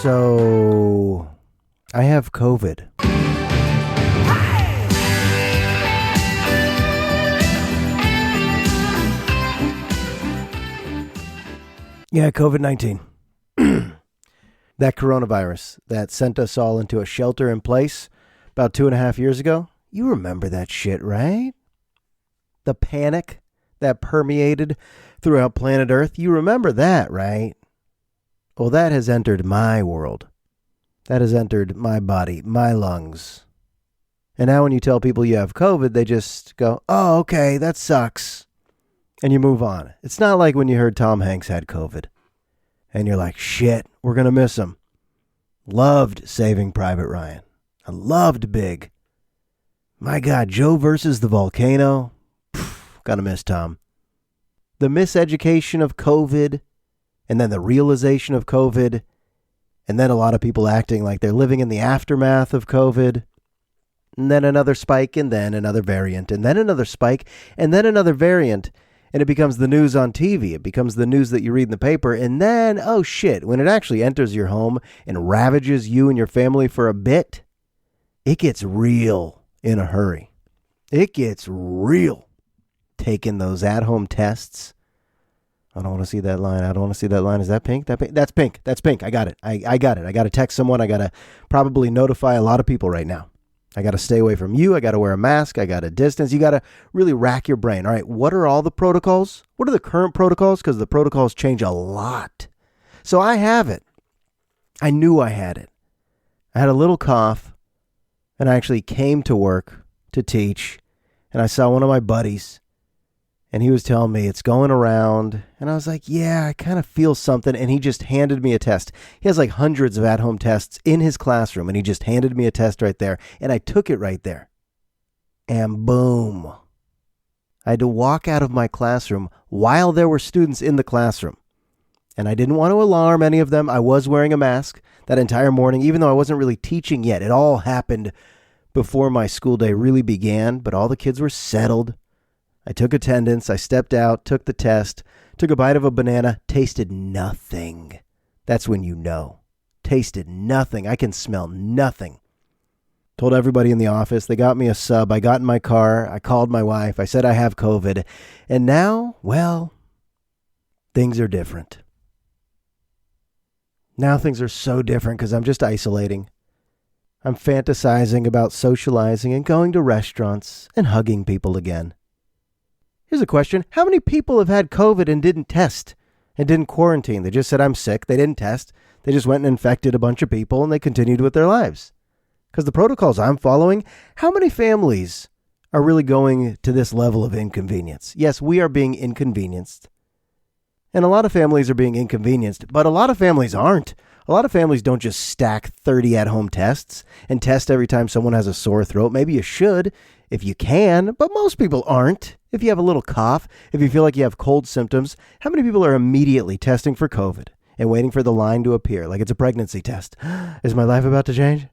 So, I have COVID. Yeah, COVID-19. That coronavirus that sent us all into a shelter in place about 2.5 years ago. You remember that shit, right? The panic that permeated throughout planet Earth. You remember that, right? Well, that has entered my world. That has entered my body, my lungs. And now when you tell people you have COVID, they just go, oh, okay, that sucks. And you move on. It's not like when you heard Tom Hanks had COVID. And you're like, shit, we're going to miss him. Loved Saving Private Ryan. I loved Big. My God, Joe versus the volcano. Gotta miss Tom. The miseducation of COVID, and then the realization of COVID, and then a lot of people acting like they're living in the aftermath of COVID, and then another spike, and then another variant, and then another spike, and then another variant, and it becomes the news on TV. It becomes the news that you read in the paper, and then, oh shit, when it actually enters your home and ravages you and your family for a bit, it gets real in a hurry. It gets real. Taking those at-home tests. I don't want to see that line. I don't want to see that line. Is that pink? That's pink. That's pink. I got it. I got it. I got to text someone. I got to probably notify a lot of people right now. I got to stay away from you. I got to wear a mask. I got to distance. You got to really rack your brain. All right, what are all the protocols? What are the current protocols? Because the protocols change a lot. So I have it. I knew I had it. I had a little cough, and I actually came to work to teach, and I saw one of my buddies, and he was telling me it's going around. And I was like, yeah, I kind of feel something. And he just handed me a test. He has like hundreds of at-home tests in his classroom. And he just handed me a test right there. And I took it right there. And boom. I had to walk out of my classroom while there were students in the classroom. And I didn't want to alarm any of them. I was wearing a mask that entire morning, even though I wasn't really teaching yet. It all happened before my school day really began. But all the kids were settled. I took attendance, I stepped out, took the test, took a bite of a banana, tasted nothing. That's when you know. Tasted nothing. I can smell nothing. Told everybody in the office. They got me a sub. I got in my car. I called my wife. I said I have COVID. And now, well, things are different. Now things are so different because I'm just isolating. I'm fantasizing about socializing and going to restaurants and hugging people again. Here's a question. How many people have had COVID and didn't test and didn't quarantine? They just said, I'm sick. They didn't test. They just went and infected a bunch of people and they continued with their lives. Because the protocols I'm following, how many families are really going to this level of inconvenience? Yes, we are being inconvenienced. And a lot of families are being inconvenienced, but a lot of families aren't. A lot of families don't just stack 30 at-home tests and test every time someone has a sore throat. Maybe you should if you can, but most people aren't. If you have a little cough, if you feel like you have cold symptoms, how many people are immediately testing for COVID and waiting for the line to appear like it's a pregnancy test? Is my life about to change?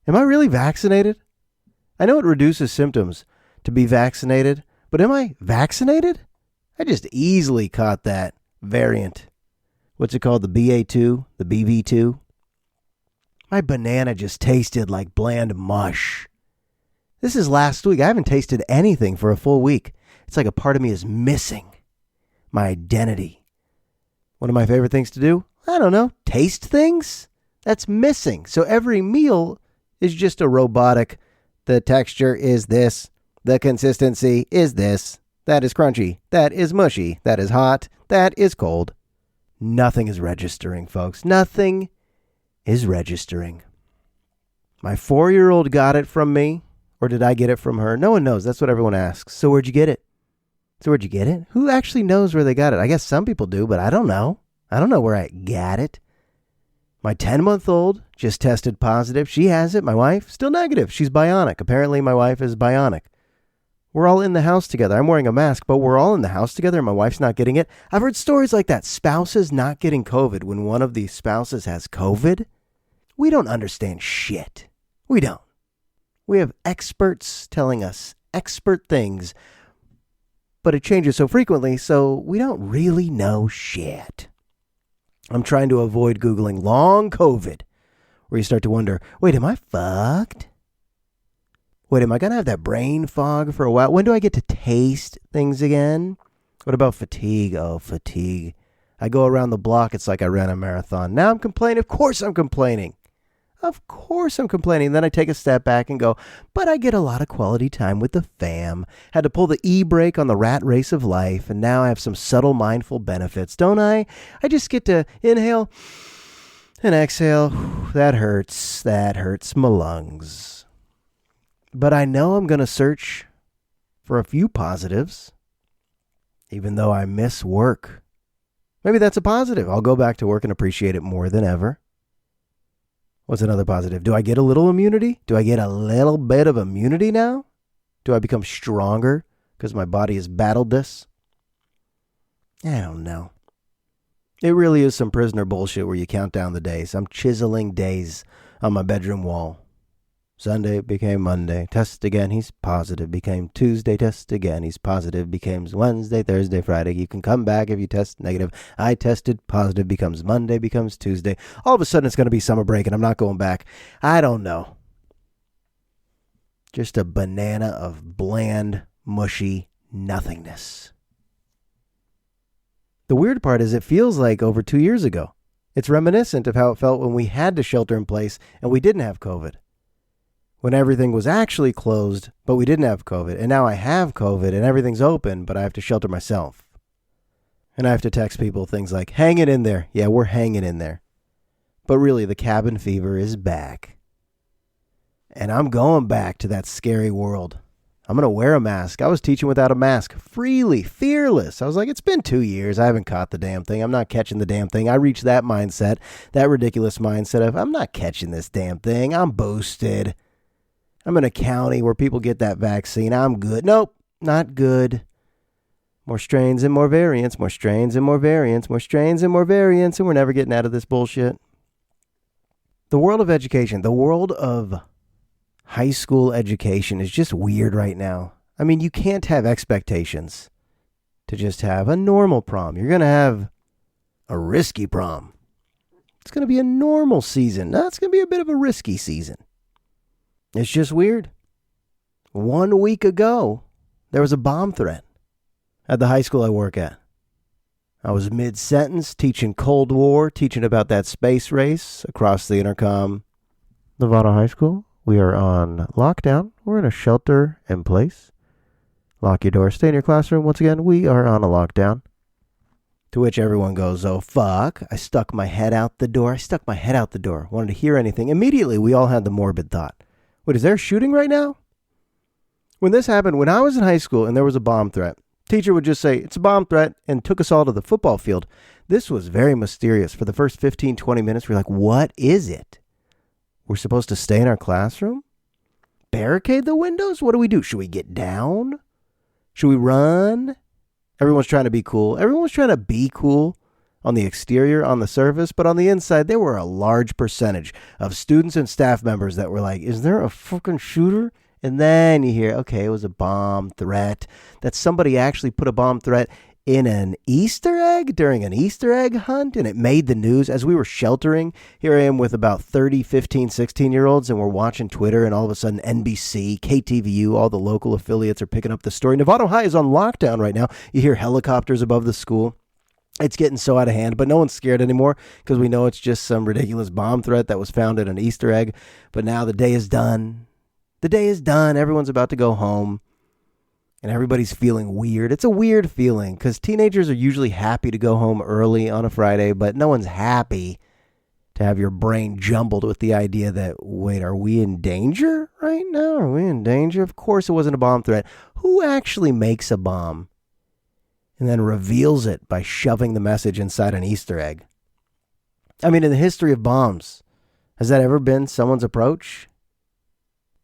Am I really vaccinated? I know it reduces symptoms to be vaccinated, but am I vaccinated? I just easily caught that variant. What's it called? The BA2? The BV2? My banana just tasted like bland mush. This is last week. I haven't tasted anything for a full week. It's like a part of me is missing my identity. One of my favorite things to do? I don't know. Taste things? That's missing. So every meal is just a robotic. The texture is this. The consistency is this. That is crunchy. That is mushy. That is hot. That is cold. Nothing is registering, folks. Nothing is registering. My 4-year-old got it from me. Or did I get it from her? No one knows. That's what everyone asks. So where'd you get it? Who actually knows where they got it? I guess some people do, but I don't know. I don't know where I got it. My 10-month-old just tested positive. She has it. My wife, still negative. She's bionic. Apparently my wife is bionic. We're all in the house together. I'm wearing a mask, but we're all in the house together and my wife's not getting it. I've heard stories like that. Spouses not getting COVID when one of the spouses has COVID. We don't understand shit. We don't. We have experts telling us expert things, but it changes so frequently, so we don't really know shit. I'm trying to avoid Googling long COVID, where you start to wonder, wait, am I fucked? Wait, am I going to have that brain fog for a while? When do I get to taste things again? What about fatigue? Oh, fatigue. I go around the block, it's like I ran a marathon. Now I'm complaining. Of course I'm complaining. Of course I'm complaining. Then I take a step back and go, but I get a lot of quality time with the fam. Had to pull the e-brake on the rat race of life, and now I have some subtle mindful benefits, don't I? I just get to inhale and exhale. That hurts. That hurts my lungs. But I know I'm going to search for a few positives, even though I miss work. Maybe that's a positive. I'll go back to work and appreciate it more than ever. What's another positive? Do I get a little immunity? Do I get a little bit of immunity now? Do I become stronger because my body has battled this? I don't know. It really is some prisoner bullshit where you count down the days. I'm chiseling days on my bedroom wall. Sunday became Monday. Test again, he's positive. Became Tuesday. Test again, he's positive. Becomes Wednesday, Thursday, Friday. You can come back if you test negative. I tested positive. Becomes Monday. Becomes Tuesday. All of a sudden, it's going to be summer break, and I'm not going back. I don't know. Just a banana of bland, mushy nothingness. The weird part is it feels like over 2 years ago. It's reminiscent of how it felt when we had to shelter in place and we didn't have COVID. When everything was actually closed, but we didn't have COVID. And now I have COVID and everything's open, but I have to shelter myself. And I have to text people things like, hang it in there. Yeah, we're hanging in there. But really, the cabin fever is back. And I'm going back to that scary world. I'm going to wear a mask. I was teaching without a mask. Freely, fearless. I was like, it's been 2 years. I haven't caught the damn thing. I'm not catching the damn thing. I reached that mindset, that ridiculous mindset of, I'm not catching this damn thing. I'm boosted. I'm in a county where people get that vaccine. I'm good. Nope, not good. More strains and more variants, more strains and more variants, more strains and more variants, and we're never getting out of this bullshit. The world of education, the world of high school education is just weird right now. I mean, you can't have expectations to just have a normal prom. You're going to have a risky prom. It's going to be a normal season. No, it's going to be a bit of a risky season. It's just weird. 1 week ago, there was a bomb threat at the high school I work at. I was mid-sentence teaching Cold War, teaching about that space race across the intercom. Nevada High School, we are on lockdown. We're in a shelter in place. Lock your door, stay in your classroom. Once again, we are on a lockdown. To which everyone goes, oh, fuck. I stuck my head out the door. Wanted to hear anything. Immediately, we all had the morbid thought. Wait, is there a shooting right now? When this happened, when I was in high school and there was a bomb threat, teacher would just say, it's a bomb threat, and took us all to the football field. This was very mysterious. For the first 15, 20 minutes, we're like, what is it? We're supposed to stay in our classroom? Barricade the windows? What do we do? Should we get down? Should we run? Everyone's trying to be cool. Everyone's trying to be cool on the exterior, on the surface, but on the inside, there were a large percentage of students and staff members that were like, is there a fucking shooter? And then you hear, okay, it was a bomb threat. That somebody actually put a bomb threat in an Easter egg during an Easter egg hunt, and it made the news. As we were sheltering, here I am with about 30, 15, 16-year-olds, and we're watching Twitter, and all of a sudden NBC, KTVU, all the local affiliates are picking up the story. Nevada High is on lockdown right now. You hear helicopters above the school. It's getting so out of hand, but no one's scared anymore because we know it's just some ridiculous bomb threat that was found in an Easter egg. But now the day is done. The day is done. Everyone's about to go home, and everybody's feeling weird. It's a weird feeling because teenagers are usually happy to go home early on a Friday, but no one's happy to have your brain jumbled with the idea that, wait, are we in danger right now? Are we in danger? Of course it wasn't a bomb threat. Who actually makes a bomb and then reveals it by shoving the message inside an Easter egg? I mean, in the history of bombs, has that ever been someone's approach?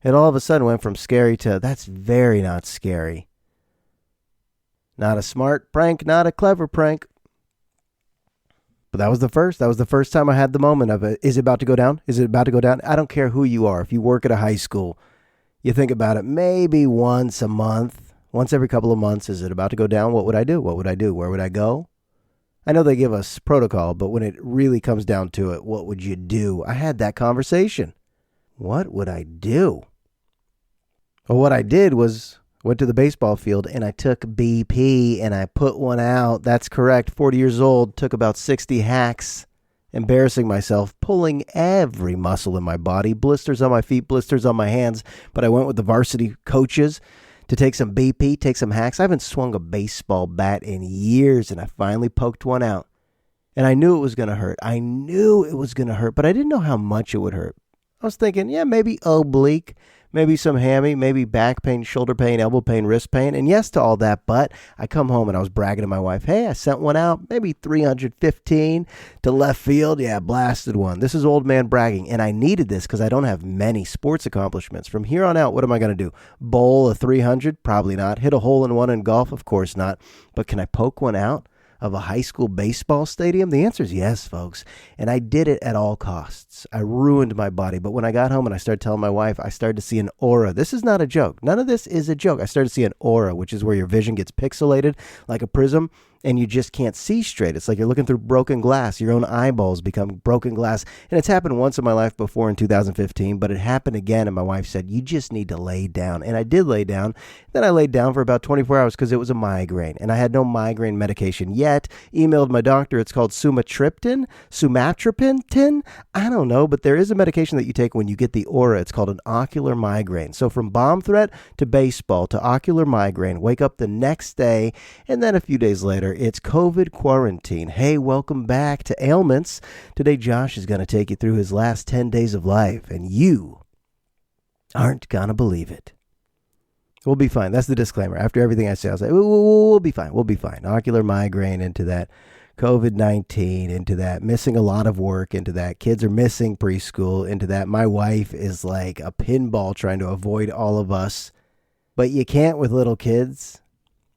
It all of a sudden went from scary to, that's very not scary. Not a smart prank, not a clever prank. But that was the first. That was the first time I had the moment of it. Is it about to go down? Is it about to go down? I don't care who you are. If you work at a high school, you think about it maybe once a month. Once every couple of months, is it about to go down? What would I do? What would I do? Where would I go? I know they give us protocol, but when it really comes down to it, what would you do? I had that conversation. What would I do? Well, what I did was went to the baseball field and I took BP and I put one out. That's correct. 40 years old, took about 60 hacks, embarrassing myself, pulling every muscle in my body, blisters on my feet, blisters on my hands. But I went with the varsity coaches to take some BP, take some hacks. I haven't swung a baseball bat in years, and I finally poked one out. And I knew it was going to hurt. I knew it was going to hurt, but I didn't know how much it would hurt. I was thinking, yeah, maybe oblique, maybe some hammy, maybe back pain, shoulder pain, elbow pain, wrist pain. And yes to all that, but I come home and I was bragging to my wife, hey, I sent one out, maybe 315 to left field. Yeah, blasted one. This is old man bragging. And I needed this because I don't have many sports accomplishments. From here on out, what am I going to do? Bowl a 300? Probably not. Hit a hole in one in golf? Of course not. But can I poke one out of a high school baseball stadium? The answer is yes, folks. And I did it at all costs. I ruined my body. But when I got home and I started telling my wife, I started to see an aura. This is not a joke. None of this is a joke. I started to see an aura, which is where your vision gets pixelated like a prism and you just can't see straight. It's like you're looking through broken glass. Your own eyeballs become broken glass. And it's happened once in my life before in 2015, but it happened again. And my wife said, you just need to lay down. And I did lay down. Then I laid down for about 24 hours because it was a migraine. And I had no migraine medication yet. Emailed my doctor. It's called sumatriptan. I don't know, but there is a medication that you take when you get the aura. It's called an ocular migraine. So from bomb threat to baseball to ocular migraine, wake up the next day, and then a few days later, it's COVID quarantine. Hey, welcome back to Ailments. Today, Josh is going to take you through his last 10 days of life, and you aren't going to believe it. We'll be fine. That's the disclaimer. After everything I say, I'll say, we'll be fine. We'll be fine. Ocular migraine into that. COVID-19 into that. Missing a lot of work into that. Kids are missing preschool into that. My wife is like a pinball trying to avoid all of us. But you can't with little kids.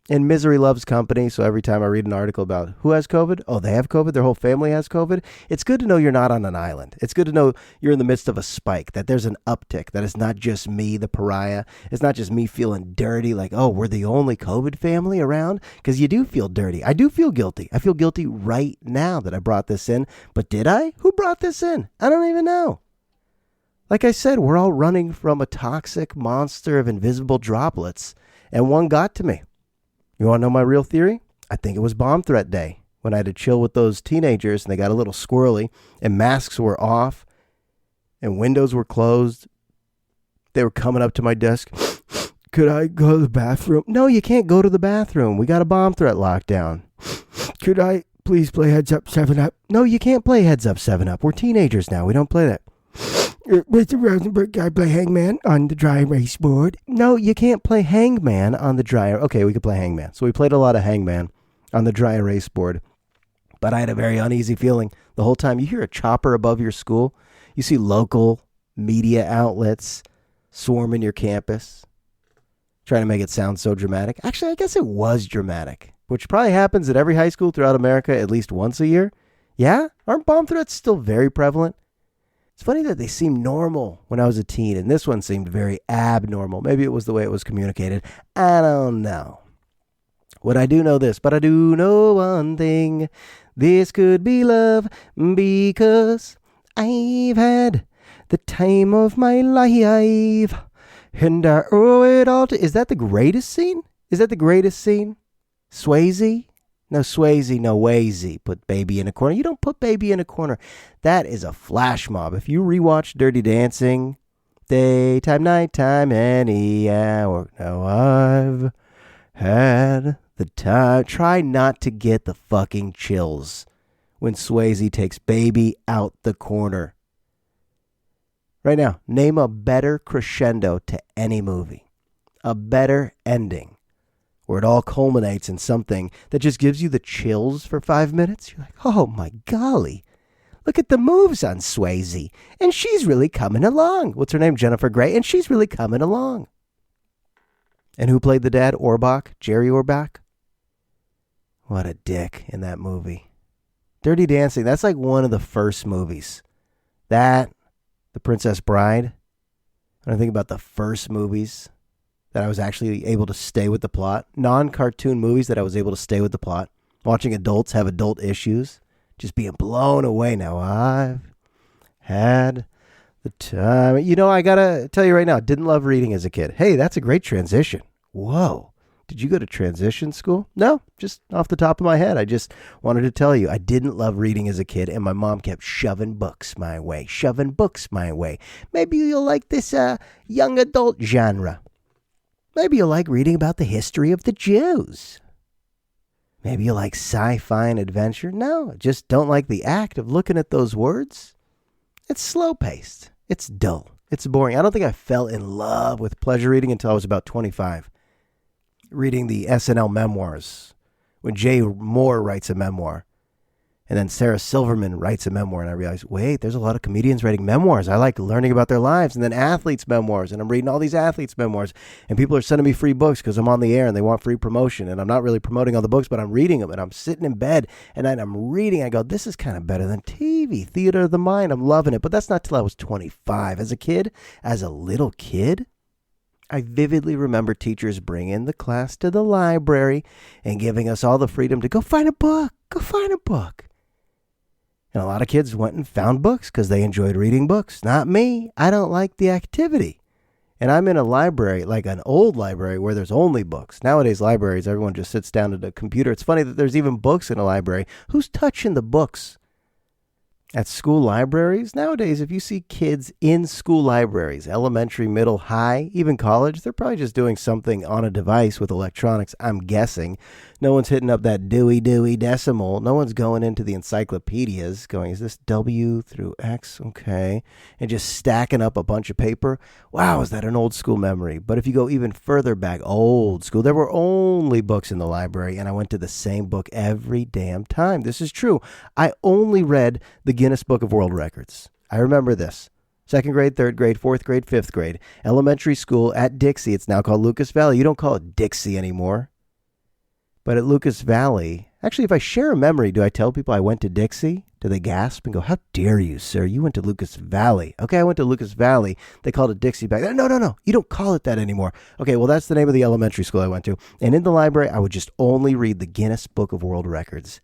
And misery loves company, so every time I read an article about who has COVID, oh, they have COVID, their whole family has COVID, it's good to know you're not on an island. It's good to know you're in the midst of a spike, that there's an uptick, that it's not just me, the pariah. It's not just me feeling dirty, like, oh, we're the only COVID family around, because you do feel dirty. I do feel guilty. I feel guilty right now that I brought this in, but did I? Who brought this in? I don't even know. Like I said, we're all running from a toxic monster of invisible droplets, and one got to me. You want to know my real theory? I think it was bomb threat day when I had to chill with those teenagers and they got a little squirrely and masks were off and windows were closed. They were coming up to my desk. Could I go to the bathroom? No, you can't go to the bathroom. We got a bomb threat lockdown. Could I please play Heads Up 7-Up? No, you can't play Heads Up 7-Up. We're teenagers now. We don't play that. Mr. Rosenberg, I play Hangman on the dry erase board. No, you can't play Hangman on the dry. Okay, we could play Hangman. So we played a lot of Hangman on the dry erase board. But I had a very uneasy feeling the whole time. You hear a chopper above your school. You see local media outlets swarming your campus, trying to make it sound so dramatic. Actually, I guess it was dramatic, which probably happens at every high school throughout America at least once a year. Yeah? Aren't bomb threats still very prevalent? It's funny that they seemed normal when I was a teen, and this one seemed very abnormal. Maybe it was the way it was communicated. I don't know. What I do know this, but I do know one thing. This could be love because I've had the time of my life, and I owe it all to... Is that the greatest scene? Is that the greatest scene? Swayze? No Swayze, no Wazy. Put baby in a corner. You don't put baby in a corner. That is a flash mob. If you rewatch Dirty Dancing, daytime, nighttime, any hour. Now I've had the time. Try not to get the fucking chills when Swayze takes baby out the corner. Right now, name a better crescendo to any movie. A better ending. Where it all culminates in something that just gives you the chills for 5 minutes. You're like, oh my golly, look at the moves on Swayze. And she's really coming along. What's her name? Jennifer Grey. And she's really coming along. And who played the dad? Orbach? Jerry Orbach? What a dick in that movie. Dirty Dancing, that's like one of the first movies. That, The Princess Bride. When I think about the first movies that I was actually able to stay with the plot. Non-cartoon movies that I was able to stay with the plot. Watching adults have adult issues. Just being blown away now. I've had the time. I got to tell you right now, didn't love reading as a kid. Hey, that's a great transition. Whoa. Did you go to transition school? No, just off the top of my head. I just wanted to tell you, I didn't love reading as a kid, and my mom kept shoving books my way. Maybe you'll like this young adult genre. Maybe you'll like reading about the history of the Jews. Maybe you like sci-fi and adventure. No, I just don't like the act of looking at those words. It's slow-paced. It's dull. It's boring. I don't think I fell in love with pleasure reading until I was about 25. Reading the SNL memoirs, when Jay Moore writes a memoir, and then Sarah Silverman writes a memoir, and I realized, wait, there's a lot of comedians writing memoirs. I like learning about their lives, and then athletes' memoirs, and I'm reading all these athletes' memoirs, and people are sending me free books because I'm on the air, and they want free promotion, and I'm not really promoting all the books, but I'm reading them, and I'm sitting in bed, and I'm reading, I go, this is kind of better than TV, theater of the mind, I'm loving it, but that's not till I was 25. As a little kid, I vividly remember teachers bringing the class to the library and giving us all the freedom to go find a book. And a lot of kids went and found books because they enjoyed reading books. Not me. I don't like the activity. And I'm in a library, like an old library where there's only books. Nowadays, libraries, everyone just sits down at a computer. It's funny that there's even books in a library. Who's touching the books? At school libraries, nowadays, if you see kids in school libraries, elementary, middle, high, even college, they're probably just doing something on a device with electronics, I'm guessing. No one's hitting up that Dewey Decimal. No one's going into the encyclopedias going, is this W through X? Okay. And just stacking up a bunch of paper. Wow, is that an old school memory? But if you go even further back, old school, there were only books in the library, and I went to the same book every damn time. This is true. I only read the Guinness Book of World Records. I remember this. 2nd grade, 3rd grade, 4th grade, 5th grade. Elementary school at Dixie. It's now called Lucas Valley. You don't call it Dixie anymore. But at Lucas Valley, actually, if I share a memory, do I tell people I went to Dixie? Do they gasp and go, how dare you, sir? You went to Lucas Valley. Okay, I went to Lucas Valley. They called it Dixie back then. No. You don't call it that anymore. Okay, well, that's the name of the elementary school I went to. And in the library, I would just only read the Guinness Book of World Records.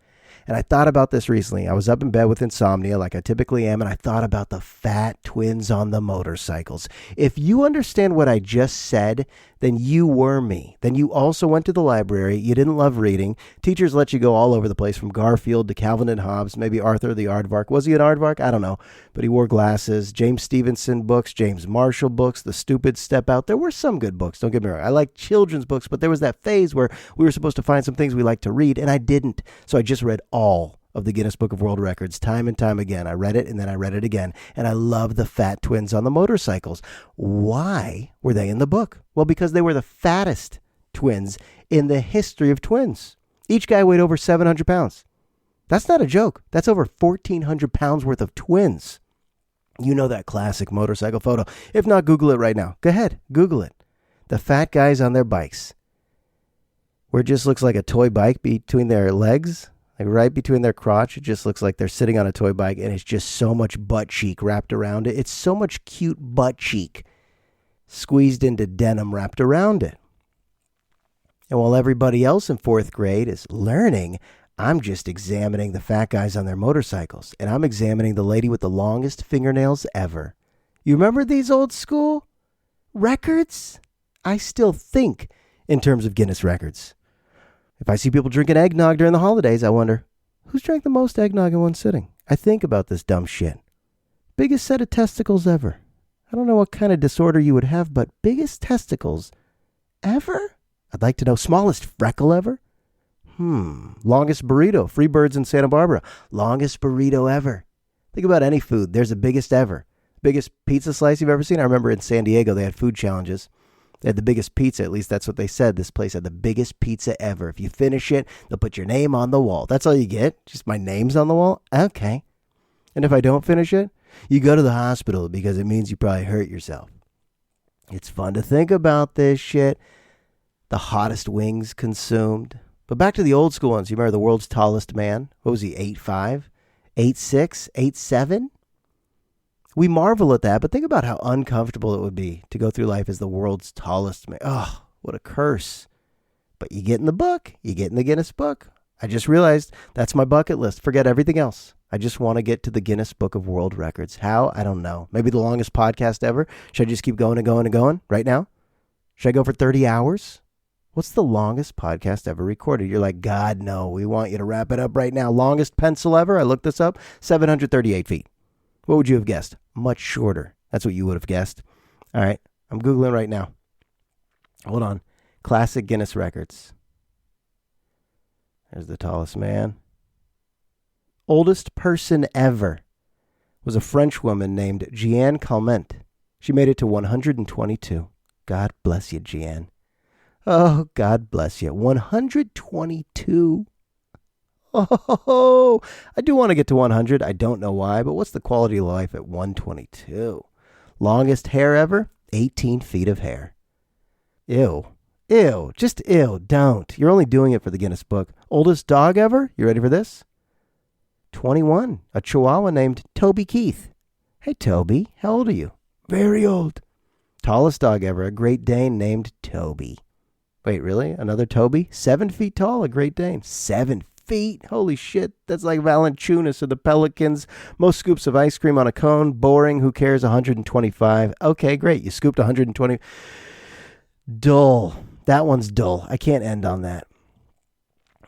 And I thought about this recently. I was up in bed with insomnia like I typically am, and I thought about the fat twins on the motorcycles. If you understand what I just said, then you were me. Then you also went to the library. You didn't love reading. Teachers let you go all over the place, from Garfield to Calvin and Hobbes, maybe Arthur the Aardvark. Was he an Aardvark? I don't know. But he wore glasses. James Stevenson books, James Marshall books, The Stupid Step Out. There were some good books, don't get me wrong. I liked children's books, but there was that phase where we were supposed to find some things we liked to read, and I didn't. So I just read all of the Guinness Book of World Records time and time again. I read it, and then I read it again. And I love the fat twins on the motorcycles. Why were they in the book? Well, because they were the fattest twins in the history of twins. Each guy weighed over 700 pounds. That's not a joke. That's over 1,400 pounds worth of twins. You know that classic motorcycle photo. If not, Google it right now. Go ahead, Google it. The fat guys on their bikes, where it just looks like a toy bike between their legs. Like right between their crotch, it just looks like they're sitting on a toy bike, and it's just so much butt cheek wrapped around it. It's so much cute butt cheek squeezed into denim wrapped around it. And while everybody else in 4th grade is learning, I'm just examining the fat guys on their motorcycles, and I'm examining the lady with the longest fingernails ever. You remember these old school records? I still think in terms of Guinness records. If I see people drinking eggnog during the holidays, I wonder, who's drank the most eggnog in one sitting? I think about this dumb shit. Biggest set of testicles ever. I don't know what kind of disorder you would have, but biggest testicles ever? I'd like to know. Smallest freckle ever? Longest burrito. Freebirds in Santa Barbara. Longest burrito ever. Think about any food. There's a biggest ever. Biggest pizza slice you've ever seen? I remember in San Diego, they had food challenges. They had the biggest pizza, at least that's what they said. This place had the biggest pizza ever. If you finish it, they'll put your name on the wall. That's all you get? Just my name's on the wall? Okay. And if I don't finish it, you go to the hospital because it means you probably hurt yourself. It's fun to think about this shit. The hottest wings consumed. But back to the old school ones. You remember the world's tallest man? What was he, 8'5"? 8'6"? 8'7"? We marvel at that, but think about how uncomfortable it would be to go through life as the world's tallest man. Oh, what a curse. But you get in the book. You get in the Guinness book. I just realized that's my bucket list. Forget everything else. I just want to get to the Guinness Book of World Records. How? I don't know. Maybe the longest podcast ever. Should I just keep going and going and going right now? Should I go for 30 hours? What's the longest podcast ever recorded? You're like, God, no. We want you to wrap it up right now. Longest pencil ever? I looked this up. 738 feet. What would you have guessed? Much shorter. That's what you would have guessed. All right. I'm Googling right now. Hold on. Classic Guinness records. There's the tallest man. Oldest person ever was a French woman named Jeanne Calment. She made it to 122. God bless you, Jeanne. Oh, God bless you. 122. Oh, I do want to get to 100. I don't know why, but what's the quality of life at 122? Longest hair ever? 18 feet of hair. Ew. Ew. Just ew. Don't. You're only doing it for the Guinness Book. Oldest dog ever? You ready for this? 21. A Chihuahua named Toby Keith. Hey, Toby. How old are you? Very old. Tallest dog ever. A Great Dane named Toby. Wait, really? Another Toby? 7 feet tall, a Great Dane. 7 feet? Holy shit. That's like Valanciunas of the Pelicans. Most scoops of ice cream on a cone. Boring. Who cares? 125. Okay, great. You scooped 120. Dull. That one's dull. I can't end on that.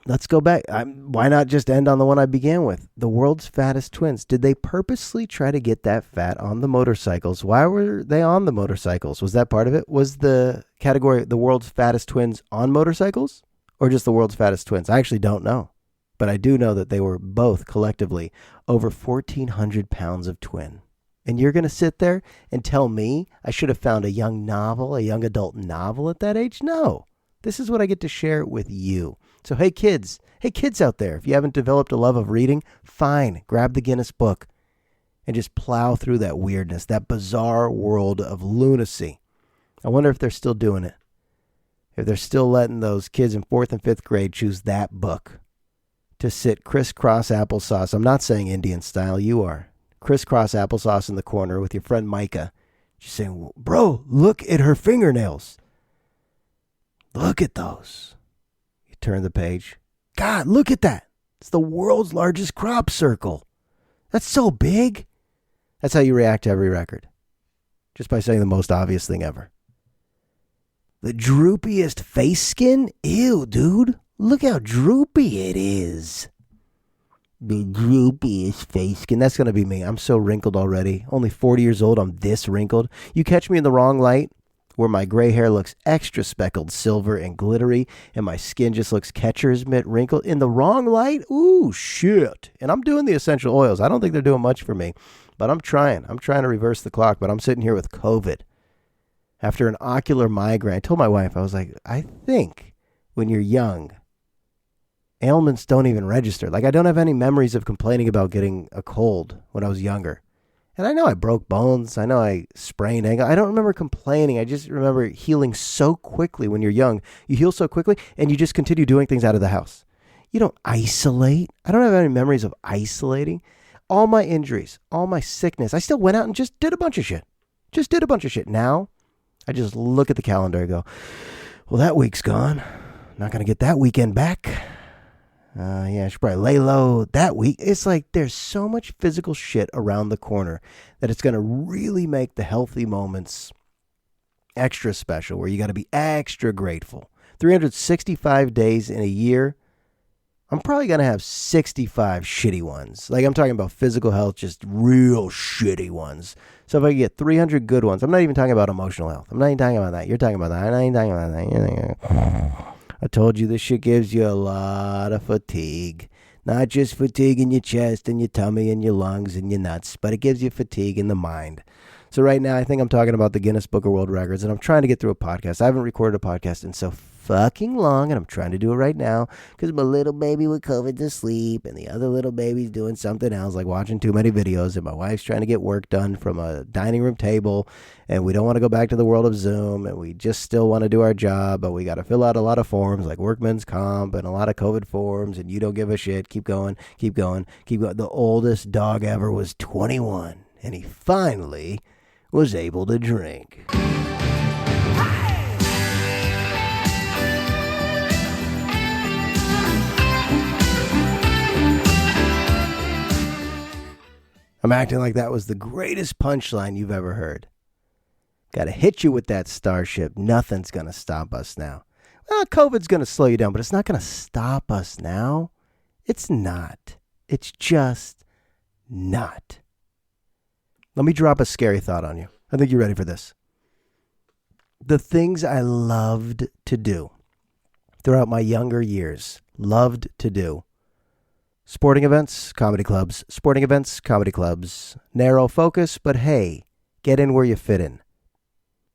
Let's go back. Why not just end on the one I began with? The world's fattest twins. Did they purposely try to get that fat on the motorcycles? Why were they on the motorcycles? Was that part of it? Was the category the world's fattest twins on motorcycles? Or just the world's fattest twins? I actually don't know. But I do know that they were both collectively over 1,400 pounds of twin. And you're going to sit there and tell me I should have found a young novel, a young adult novel at that age? No. This is what I get to share with you. So, hey kids out there, if you haven't developed a love of reading, fine, grab the Guinness Book and just plow through that weirdness, that bizarre world of lunacy. I wonder if they're still doing it. If they're still letting those kids in 4th and 5th grade choose that book to sit crisscross applesauce. I'm not saying Indian style, you are. Crisscross applesauce in the corner with your friend Micah. Just saying, bro, look at her fingernails. Look at those. Turn the page. God, look at that. It's the world's largest crop circle. That's so big. That's how you react to every record. Just by saying the most obvious thing ever. The droopiest face skin? Ew, dude. Look how droopy it is. The droopiest face skin. That's going to be me. I'm so wrinkled already. Only 40 years old. I'm this wrinkled. You catch me in the wrong light, where my gray hair looks extra speckled silver and glittery, and my skin just looks catcher's mitt wrinkled. In the wrong light? Ooh, shit. And I'm doing the essential oils. I don't think they're doing much for me, but I'm trying. I'm trying to reverse the clock, but I'm sitting here with COVID. After an ocular migraine, I told my wife, I was like, I think when you're young, ailments don't even register. Like, I don't have any memories of complaining about getting a cold when I was younger. And I know I broke bones. I know I sprained ankle. I don't remember complaining. I just remember healing so quickly when you're young. You heal so quickly, and you just continue doing things out of the house. You don't isolate. I don't have any memories of isolating. All my injuries, all my sickness, I still went out and just did a bunch of shit. Now, I just look at the calendar and go, well, that week's gone. Not going to get that weekend back. I should probably lay low that week. It's like there's so much physical shit around the corner that it's going to really make the healthy moments extra special, where you got to be extra grateful. 365 days in a year, I'm probably going to have 65 shitty ones. Like, I'm talking about physical health, just real shitty ones. So if I get 300 good ones, I'm not even talking about emotional health. I'm not even talking about that. You're talking about that. I ain't talking about that. I told you this shit gives you a lot of fatigue. Not just fatigue in your chest and your tummy and your lungs and your nuts, but it gives you fatigue in the mind. So right now, I think I'm talking about the Guinness Book of World Records, and I'm trying to get through a podcast. I haven't recorded a podcast in so fucking long, and I'm trying to do it right now because my little baby with COVID to sleep, and the other little baby's doing something else, like watching too many videos, and my wife's trying to get work done from a dining room table, and we don't want to go back to the world of Zoom, and we just still want to do our job, but we got to fill out a lot of forms, like workman's comp, and a lot of COVID forms, and you don't give a shit. Keep going, keep going, keep going. The oldest dog ever was 21, and he finally was able to drink. I'm acting like that was the greatest punchline you've ever heard. Got to hit you with that starship. Nothing's going to stop us now. Well, COVID's going to slow you down, but it's not going to stop us now. It's not. It's just not. Let me drop a scary thought on you. I think you're ready for this. The things I loved to do throughout my younger years, loved to do. Sporting events, comedy clubs. Sporting events, comedy clubs. Narrow focus, but hey, get in where you fit in.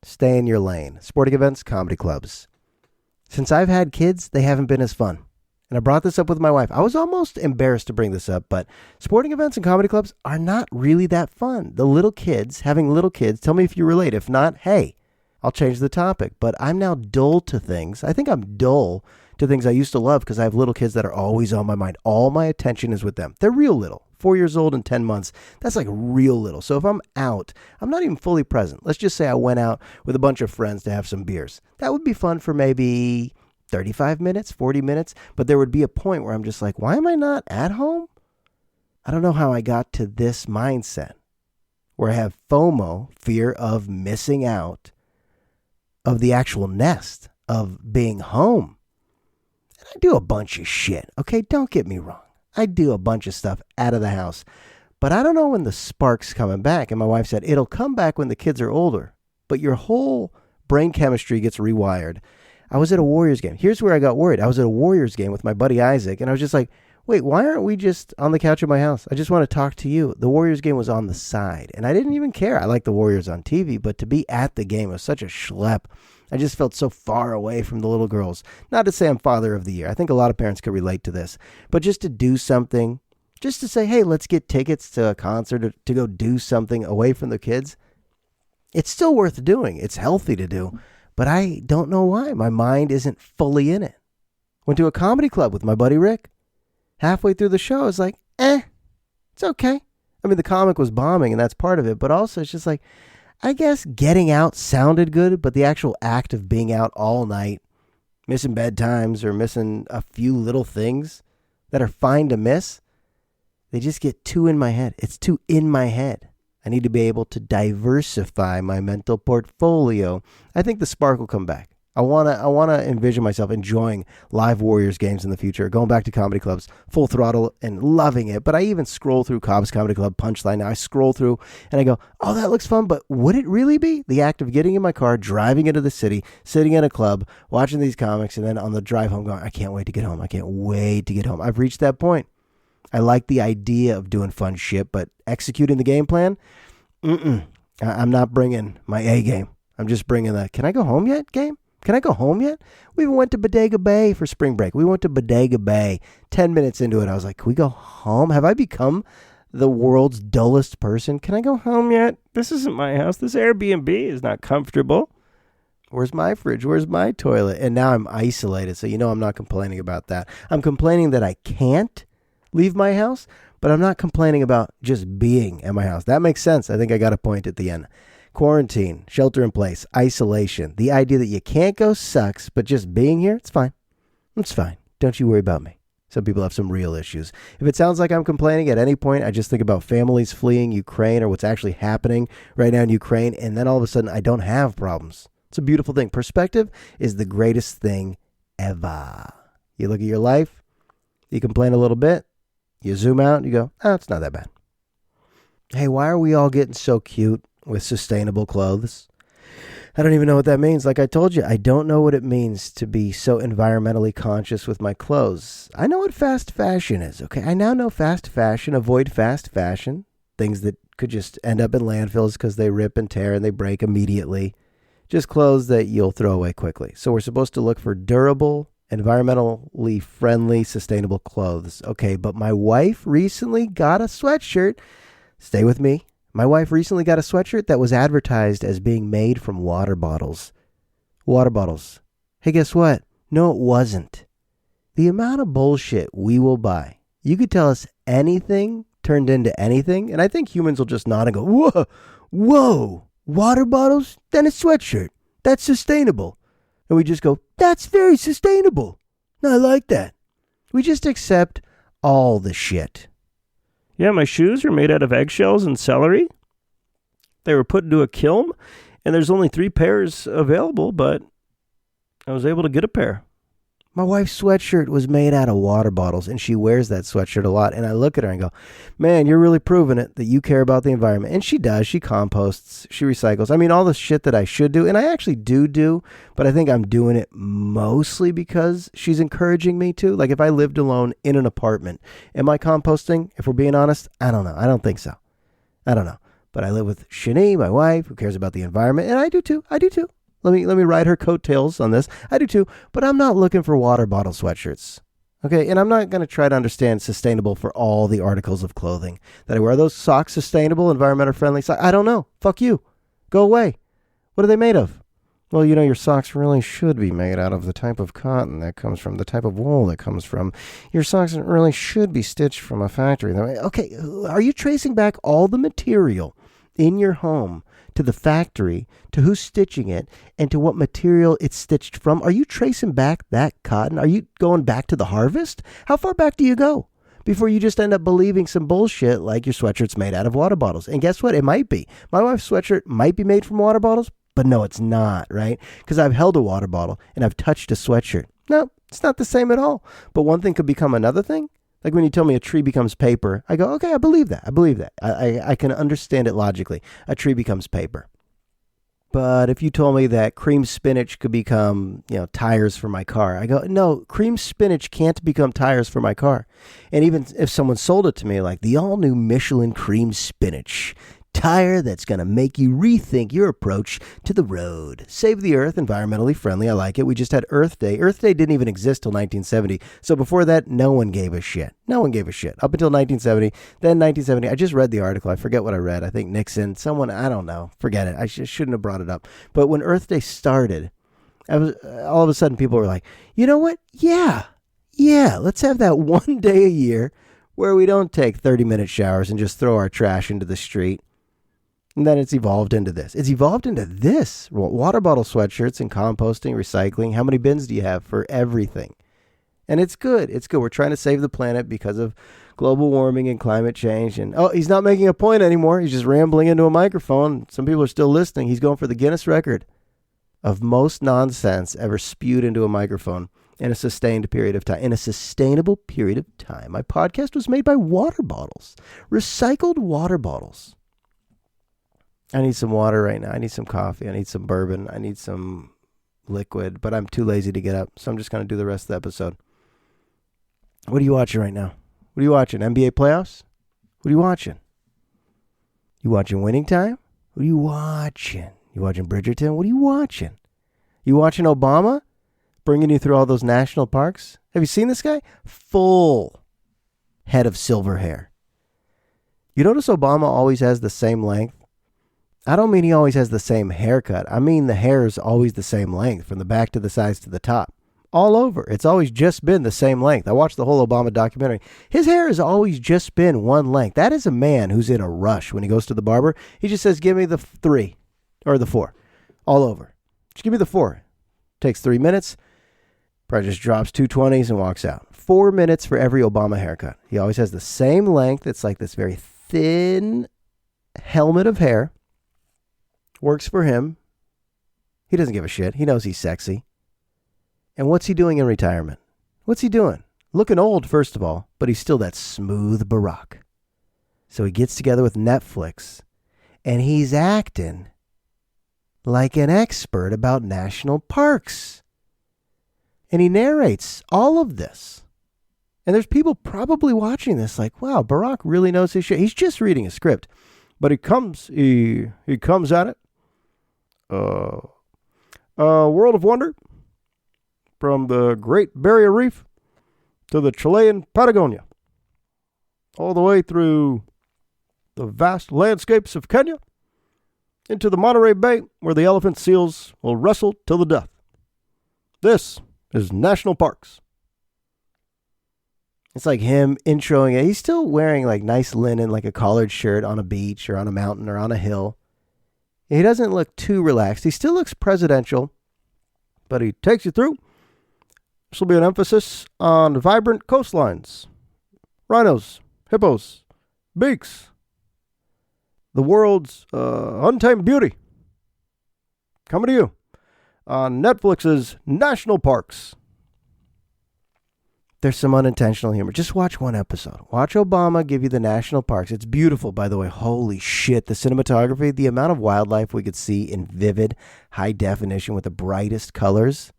Stay in your lane. Sporting events, comedy clubs. Since I've had kids, they haven't been as fun. And I brought this up with my wife. I was almost embarrassed to bring this up, but sporting events and comedy clubs are not really that fun. The little kids, having little kids, tell me if you relate. If not, hey, I'll change the topic. But I'm now dull to things. I think I'm dull to things I used to love because I have little kids that are always on my mind. All my attention is with them. They're real little. 4 years old and 10 months. That's like real little. So if I'm out, I'm not even fully present. Let's just say I went out with a bunch of friends to have some beers. That would be fun for maybe 35 minutes, 40 minutes. But there would be a point where I'm just like, why am I not at home? I don't know how I got to this mindset where I have FOMO, fear of missing out, of the actual nest, of being home. And I do a bunch of shit. Okay, don't get me wrong. I do a bunch of stuff out of the house. But I don't know when the spark's coming back. And my wife said, it'll come back when the kids are older. But your whole brain chemistry gets rewired. I was at a Warriors game. Here's where I got worried. I was at a Warriors game with my buddy Isaac. And I was just like, wait, why aren't we just on the couch at my house? I just want to talk to you. The Warriors game was on the side. And I didn't even care. I like the Warriors on TV. But to be at the game was such a schlep. I just felt so far away from the little girls. Not to say I'm father of the year. I think a lot of parents could relate to this. But just to do something, just to say, hey, let's get tickets to a concert, to go do something away from the kids. It's still worth doing. It's healthy to do. But I don't know why. My mind isn't fully in it. Went to a comedy club with my buddy Rick. Halfway through the show, I was like, it's okay. I mean, the comic was bombing, and that's part of it. But also, it's just like, I guess getting out sounded good, but the actual act of being out all night, missing bedtimes or missing a few little things that are fine to miss, they just get too in my head. It's too in my head. I need to be able to diversify my mental portfolio. I think the spark will come back. I wanna envision myself enjoying live Warriors games in the future, going back to comedy clubs, full throttle and loving it. But I even scroll through Cobb's Comedy Club Punchline. Now I scroll through and I go, oh, that looks fun, but would it really be? The act of getting in my car, driving into the city, sitting in a club, watching these comics, and then on the drive home going, I can't wait to get home. I can't wait to get home. I've reached that point. I like the idea of doing fun shit, but executing the game plan, I'm not bringing my A game. I'm just bringing the, can I go home yet game? Can I go home yet? We even went to Bodega Bay for spring break. We went to Bodega Bay. 10 minutes into it, I was like, can we go home? Have I become the world's dullest person? Can I go home yet? This isn't my house. This Airbnb is not comfortable. Where's my fridge? Where's my toilet? And now I'm isolated, so I'm not complaining about that. I'm complaining that I can't leave my house, but I'm not complaining about just being at my house. That makes sense. I think I got a point at the end. Quarantine, shelter in place, isolation. The idea that you can't go sucks, but just being here, it's fine. It's fine. Don't you worry about me. Some people have some real issues. If it sounds like I'm complaining at any point, I just think about families fleeing Ukraine or what's actually happening right now in Ukraine, and then all of a sudden I don't have problems. It's a beautiful thing. Perspective is the greatest thing ever. You look at your life, you complain a little bit, you zoom out, and you go, it's not that bad. Hey, why are we all getting so cute with sustainable clothes? I don't even know what that means. Like I told you, I don't know what it means to be so environmentally conscious with my clothes. I know what fast fashion is, okay? I now know fast fashion. Avoid fast fashion. Things that could just end up in landfills because they rip and tear and they break immediately. Just clothes that you'll throw away quickly. So we're supposed to look for durable, environmentally friendly, sustainable clothes. Okay, but my wife recently got a sweatshirt. Stay with me. My wife recently got a sweatshirt that was advertised as being made from water bottles. Water bottles. Hey, guess what? No, it wasn't. The amount of bullshit we will buy. You could tell us anything turned into anything, and I think humans will just nod and go, whoa, water bottles? Then a sweatshirt. That's sustainable. And we just go, that's very sustainable. No, I like that. We just accept all the shit. Yeah, my shoes are made out of eggshells and celery. They were put into a kiln, and there's only 3 pairs available, but I was able to get a pair. My wife's sweatshirt was made out of water bottles, and she wears that sweatshirt a lot. And I look at her and go, man, you're really proving it that you care about the environment. And she does. She composts. She recycles. I mean, all the shit that I should do, and I actually do, but I think I'm doing it mostly because she's encouraging me to. Like, if I lived alone in an apartment, am I composting? If we're being honest, I don't know. I don't think so. I don't know. But I live with Shani, my wife, who cares about the environment, and I do too. Let me ride her coattails on this. I do too, but I'm not looking for water bottle sweatshirts. Okay, and I'm not going to try to understand sustainable for all the articles of clothing that I wear. Are those socks sustainable, environmentally friendly socks? I don't know. Fuck you. Go away. What are they made of? Well, your socks really should be made out of the type of cotton that comes from, the type of wool that comes from. Your socks really should be stitched from a factory. Okay, are you tracing back all the material in your home to the factory, to who's stitching it, and to what material it's stitched from? Are you tracing back that cotton? Are you going back to the harvest? How far back do you go before you just end up believing some bullshit like your sweatshirt's made out of water bottles? And guess what? It might be. My wife's sweatshirt might be made from water bottles, but no, it's not, right? Because I've held a water bottle and I've touched a sweatshirt. No, it's not the same at all. But one thing could become another thing. Like when you tell me a tree becomes paper, I go, okay, I believe that. I can understand it logically. A tree becomes paper. But if you told me that cream spinach could become, tires for my car, I go, no, cream spinach can't become tires for my car. And even if someone sold it to me like the all-new Michelin cream spinach tire that's going to make you rethink your approach to the road. Save the earth, environmentally friendly. I like it. We just had Earth Day. Earth Day didn't even exist till 1970. So before that, no one gave a shit. No one gave a shit. Up until 1970. Then 1970, I just read the article. I forget what I read. I think Nixon, someone, I don't know. Forget it. I shouldn't have brought it up. But when Earth Day started, all of a sudden people were like, you know what? Yeah, let's have that one day a year where we don't take 30-minute showers and just throw our trash into the street. And then it's evolved into this. Water bottle sweatshirts and composting, recycling. How many bins do you have for everything? And it's good. We're trying to save the planet because of global warming and climate change. And, he's not making a point anymore. He's just rambling into a microphone. Some people are still listening. He's going for the Guinness record of most nonsense ever spewed into a microphone in a sustained period of time. In a sustainable period of time. My podcast was made by water bottles. Recycled water bottles. I need some water right now. I need some coffee. I need some bourbon. I need some liquid, but I'm too lazy to get up, so I'm just going to do the rest of the episode. What are you watching right now? What are you watching? NBA playoffs? What are you watching? You watching Winning Time? What are you watching? You watching Bridgerton? What are you watching? You watching Obama bringing you through all those national parks? Have you seen this guy? Full head of silver hair. You notice Obama always has the same length? I don't mean he always has the same haircut. I mean the hair is always the same length, from the back to the sides to the top. All over. It's always just been the same length. I watched the whole Obama documentary. His hair has always just been one length. That is a man who's in a rush when he goes to the barber. He just says, give me the 3 or the 4. All over. Just give me the 4. Takes 3 minutes. Probably just drops 220s and walks out. 4 minutes for every Obama haircut. He always has the same length. It's like this very thin helmet of hair. Works for him. He doesn't give a shit. He knows he's sexy. And what's he doing in retirement? What's he doing? Looking old, first of all, but he's still that smooth Barack. So he gets together with Netflix, and he's acting like an expert about national parks. And he narrates all of this. And there's people probably watching this like, wow, Barack really knows his shit. He's just reading a script. But he comes at it. World of Wonder, from the Great Barrier Reef to the Chilean Patagonia, all the way through the vast landscapes of Kenya into the Monterey Bay, where the elephant seals will wrestle till the death. This is National Parks. It's like him introing it. He's still wearing like nice linen, like a collared shirt on a beach or on a mountain or on a hill. He doesn't look too relaxed. He still looks presidential, but he takes you through. This will be an emphasis on vibrant coastlines, rhinos, hippos, Beaks. The world's untamed beauty. Coming to you on Netflix's National Parks. There's some unintentional humor. Just watch one episode. Watch Obama give you the national parks. It's beautiful, by the way. Holy shit. The cinematography, the amount of wildlife we could see in vivid, high definition with the brightest colors.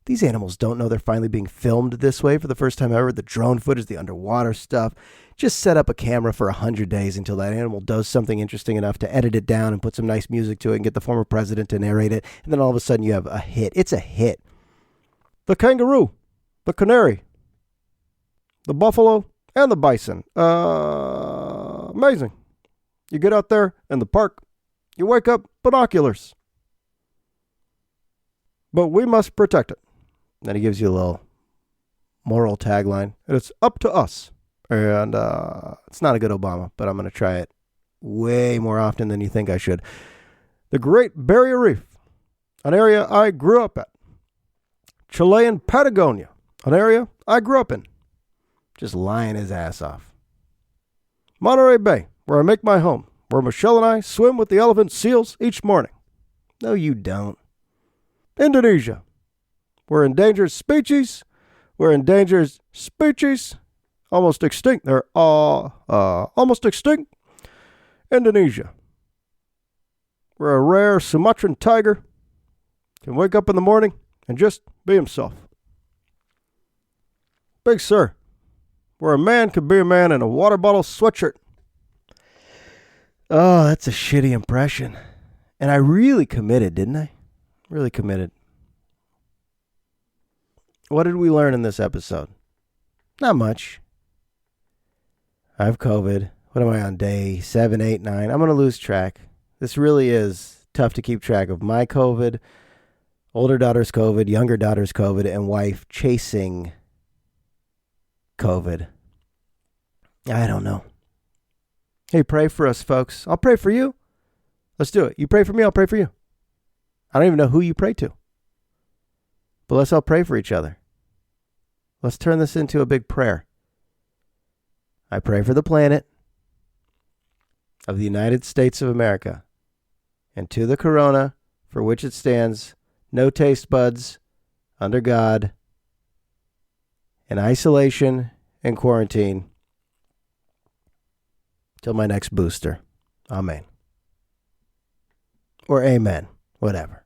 These animals don't know they're finally being filmed this way for the first time ever. The drone footage, the underwater stuff. Just set up a camera for 100 days until that animal does something interesting enough to edit it down and put some nice music to it and get the former president to narrate it. And then all of a sudden you have a hit. It's a hit. The kangaroo. The canary. The buffalo and the bison. Amazing. You get out there in the park. You wake up, binoculars. But we must protect it. Then he gives you a little moral tagline. It's up to us. And it's not a good Obama, but I'm going to try it way more often than you think I should. The Great Barrier Reef, an area I grew up at. Chilean Patagonia, an area I grew up in. Just lying his ass off. Monterey Bay, where I make my home, where Michelle and I swim with the elephant seals each morning. No, you don't. Indonesia, where endangered species, almost extinct. They're almost extinct. Indonesia, where a rare Sumatran tiger can wake up in the morning and just be himself. Big Sur, where a man could be a man in a water bottle sweatshirt. Oh, that's a shitty impression. And I really committed, didn't I? Really committed. What did we learn in this episode? Not much. I have COVID. What am I on? Day 7, 8, 9? I'm going to lose track. This really is tough to keep track of. My COVID, older daughter's COVID, younger daughter's COVID, and wife chasing COVID. I don't know. Hey, pray for us, folks. I'll pray for you. Let's do it. You pray for me, I'll pray for you. I don't even know who you pray to. But let's all pray for each other. Let's turn this into a big prayer. I pray for the planet of the United States of America and to the corona for which it stands, no taste buds, under God, in isolation and quarantine till my next booster. Amen. Or amen. Whatever.